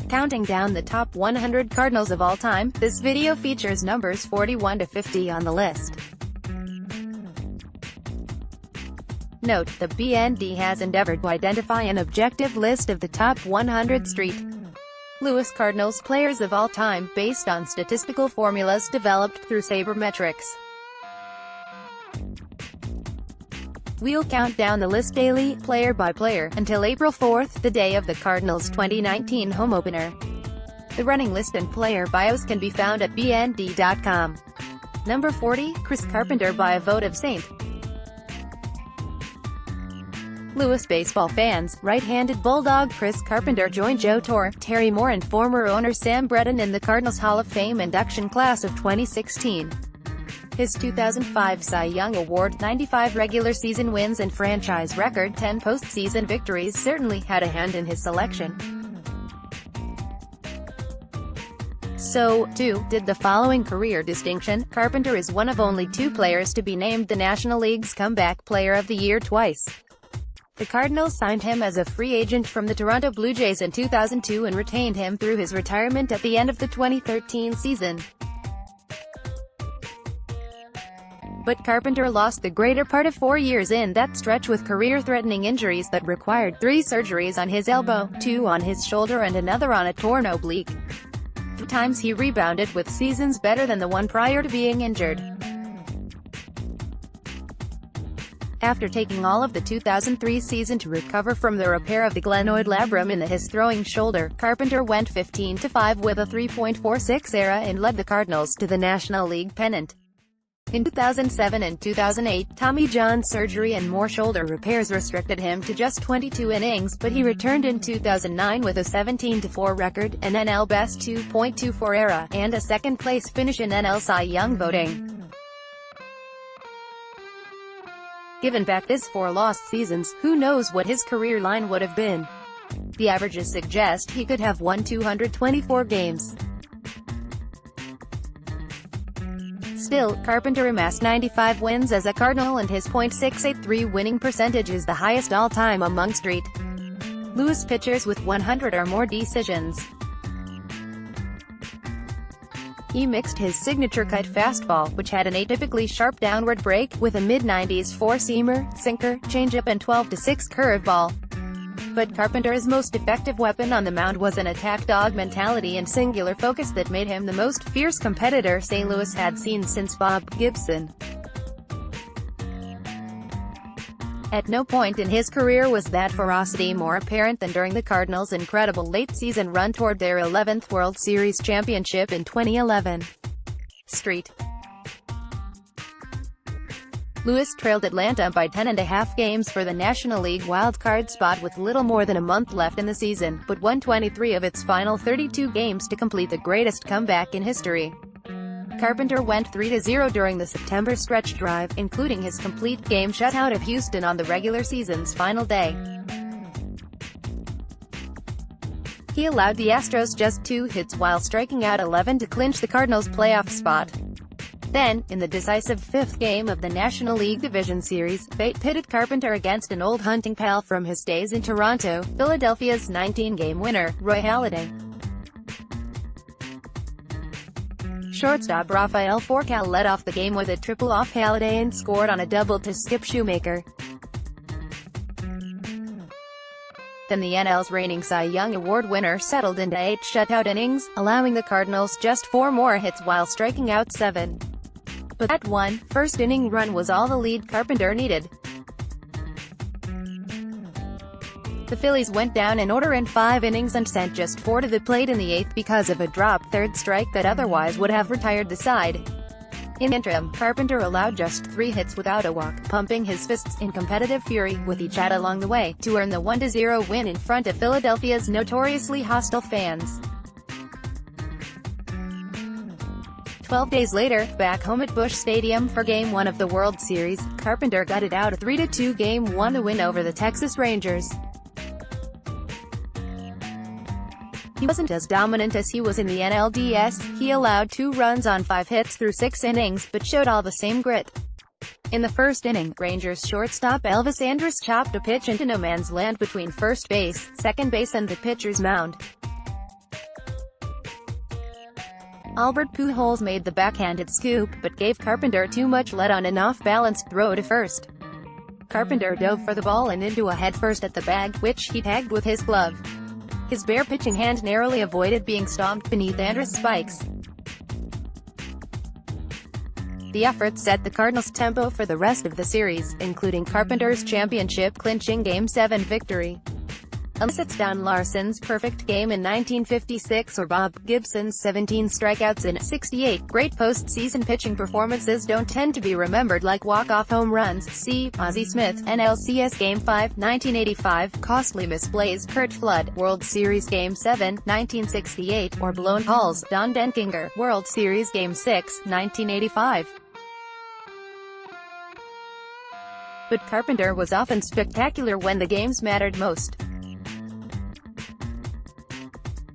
Counting down the top 100 Cardinals of all time, this video features numbers 41 to 50 on the list. Note, the BND has endeavored to identify an objective list of the top 100 St. Louis Cardinals players of all time, based on statistical formulas developed through sabermetrics. We'll count down the list daily, player by player, until April 4th, the day of the Cardinals' 2019 home opener. The running list and player bios can be found at bnd.com. Number 40, Chris Carpenter by a vote of St. Louis baseball fans. Right-handed Bulldog Chris Carpenter joined Joe Torre, Terry Moore and former owner Sam Breton in the Cardinals Hall of Fame induction class of 2016. His 2005 Cy Young Award, 95 regular season wins and franchise record 10 postseason victories certainly had a hand in his selection. So, too, did the following career distinction. Carpenter is one of only 2 players to be named the National League's Comeback Player of the Year twice. The Cardinals signed him as a free agent from the Toronto Blue Jays in 2002 and retained him through his retirement at the end of the 2013 season. But Carpenter lost the greater part of 4 years in that stretch with career-threatening injuries that required 3 surgeries on his elbow, 2 on his shoulder and another on a torn oblique. 3 times he rebounded with seasons better than the one prior to being injured. After taking all of the 2003 season to recover from the repair of the glenoid labrum in his throwing shoulder, Carpenter went 15-5 with a 3.46 ERA and led the Cardinals to the National League pennant. In 2007 and 2008, Tommy John surgery and more shoulder repairs restricted him to just 22 innings, but he returned in 2009 with a 17-4 record, an NL Best 2.24 ERA, and a second-place finish in NL Cy Young voting. Given back his 4 lost seasons, who knows what his career line would have been. The averages suggest he could have won 224 games. Still, Carpenter amassed 95 wins as a Cardinal and his .683 winning percentage is the highest all-time among St. Louis pitchers with 100 or more decisions. He mixed his signature cut fastball, which had an atypically sharp downward break, with a mid-90s four-seamer, sinker, changeup and 12-6 curveball. But Carpenter's most effective weapon on the mound was an attack dog mentality and singular focus that made him the most fierce competitor St. Louis had seen since Bob Gibson. At no point in his career was that ferocity more apparent than during the Cardinals' incredible late-season run toward their 11th World Series championship in 2011. St. Louis trailed Atlanta by 10.5 games for the National League wildcard spot with little more than a month left in the season, but won 23 of its final 32 games to complete the greatest comeback in history. Carpenter went 3-0 during the September stretch drive, including his complete game shutout of Houston on the regular season's final day. He allowed the Astros just 2 hits while striking out 11 to clinch the Cardinals' playoff spot. Then, in the decisive 5th game of the National League Division Series, fate pitted Carpenter against an old hunting pal from his days in Toronto, Philadelphia's 19-game winner, Roy Halladay. Shortstop Rafael Furcal led off the game with a triple off Halladay and scored on a double to Skip Shoemaker. Then the NL's reigning Cy Young Award winner settled into 8 shutout innings, allowing the Cardinals just 4 more hits while striking out 7. But that one first-inning run was all the lead Carpenter needed. The Phillies went down in order in 5 innings and sent just 4 to the plate in the 8th because of a dropped third strike that otherwise would have retired the side. In the interim, Carpenter allowed just 3 hits without a walk, pumping his fists in competitive fury, with each out along the way, to earn the 1-0 win in front of Philadelphia's notoriously hostile fans. 12 days later, back home at Busch Stadium for Game 1 of the World Series, Carpenter gutted out a 3-2 Game 1 win over the Texas Rangers. He wasn't as dominant as he was in the NLDS, he allowed 2 runs on 5 hits through 6 innings, but showed all the same grit. In the first inning, Rangers shortstop Elvis Andrus chopped a pitch into no man's land between first base, second base and the pitcher's mound. Albert Pujols made the backhanded scoop, but gave Carpenter too much lead on an off-balanced throw to first. Carpenter dove for the ball and into a headfirst at the bag, which he tagged with his glove. His bare pitching hand narrowly avoided being stomped beneath Andrus' spikes. The effort set the Cardinals' tempo for the rest of the series, including Carpenter's championship-clinching Game 7 victory. Unless it's Don Larson's perfect game in 1956 or Bob Gibson's 17 strikeouts in '68, great postseason pitching performances don't tend to be remembered like walk-off home runs. See Ozzie Smith, NLCS Game 5, 1985, costly misplays, Curt Flood, World Series Game 7, 1968, or blown calls, Don Denkinger, World Series Game 6, 1985. But Carpenter was often spectacular when the games mattered most.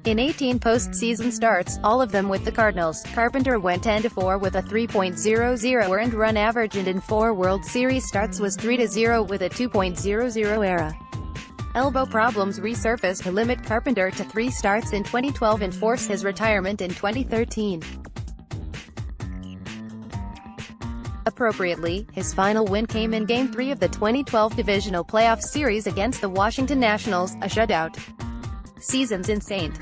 In 18 postseason starts, all of them with the Cardinals, Carpenter went 10-4 with a 3.00 earned run average, and in 4 World Series starts was 3-0 with a 2.00 ERA. Elbow problems resurfaced to limit Carpenter to 3 starts in 2012 and force his retirement in 2013. Appropriately, his final win came in Game 3 of the 2012 Divisional Playoff Series against the Washington Nationals, a shutout. Seasons in St.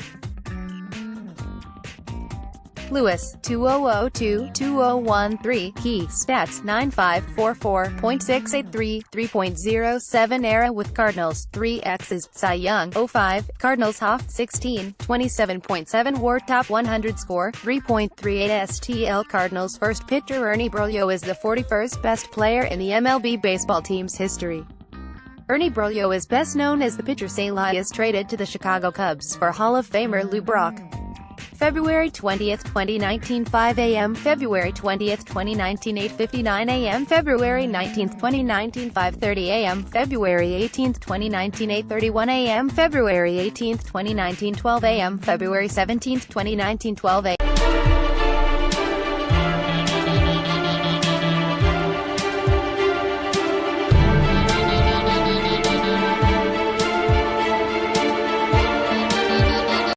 Louis, 2002-2013, key stats 9544.683, 3.07 ERA with Cardinals, 3 X's, Cy Young, 05, Cardinals Hoff, 16, 27.7 WAR, top 100 score, 3.38 STL. Cardinals first pitcher Ernie Broglio is the 41st best player in the MLB baseball team's history. Ernie Broglio is best known as the pitcher Cy is traded to the Chicago Cubs for Hall of Famer Lou Brock. February 20, 2019, 5 a.m. February 20, 2019, 8:59 a.m. February 19, 2019, 5:30 a.m. February 18, 2019, 8:31 a.m. February 18, 2019, 12 a.m. February 17, 2019, 12 a.m.